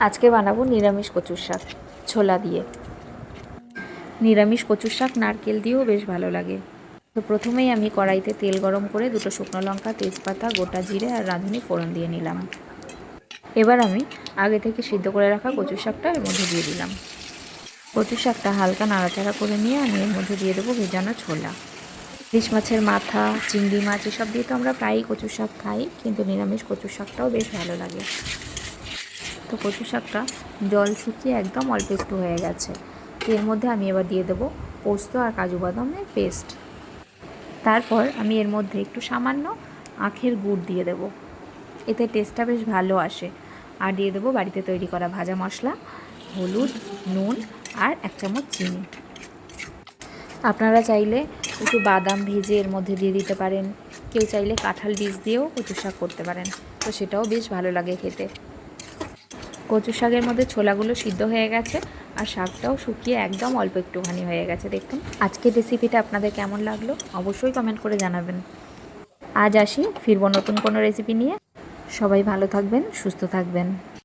আজকে বানাবো নিরামিষ কচুর শাক ছোলা দিয়ে। নিরামিষ কচুর শাক নারকেল দিয়েও বেশ ভালো লাগে। তো প্রথমেই আমি কড়াইতে তেল গরম করে দুটো শুকনো লঙ্কা, তেজপাতা, গোটা জিরে আর রাঁধুনি ফোড়ন দিয়ে নিলাম। এবার আমি আগে থেকে সিদ্ধ করে রাখা কচুর শাকটা এর মধ্যে দিয়ে দিলাম। কচুর শাকটা হালকা নাড়াচাড়া করে নিয়ে আমি এর মধ্যে দিয়ে দেবো ভেজানো ছোলা। ইলিশ মাছের মাথা, চিংড়ি মাছ এসব দিয়ে তো আমরা প্রায়ই কচুর শাক খাই, কিন্তু নিরামিষ কচুর শাকটাও বেশ ভালো লাগে। তো কচু শাকটা জল শুকিয়ে একদম অল্প একটু হয়ে গেছে। এর মধ্যে আমি এবার দিয়ে দেবো পোস্ত আর কাজু বাদামের পেস্ট। তারপর আমি এর মধ্যে একটু সামান্য আখের গুড় দিয়ে দেবো, এতে টেস্টটা বেশ ভালো আসে। আর দিয়ে দেবো বাড়িতে তৈরি করা ভাজা মশলা, হলুদ, নুন আর 1 চামচ চিনি। আপনারা চাইলে একটু বাদাম ভেজে এর মধ্যে দিয়ে দিতে পারেন, কেউ চাইলে কাঁঠাল বীজ দিয়েও কচু শাক করতে পারেন, তো সেটাও বেশ ভালো লাগে খেতে। কচু শাকের মধ্যে ছোলাগুলো সিদ্ধ হয়ে গেছে আর শাকটাও শুকিয়ে একদম অল্প একটুখানি হয়ে গেছে। দেখুন, আজকের রেসিপিটা আপনাদের কেমন লাগলো অবশ্যই কমেন্ট করে জানাবেন। আজ আসি, ফিরবো নতুন কোনো রেসিপি নিয়ে। সবাই ভালো থাকবেন, সুস্থ থাকবেন।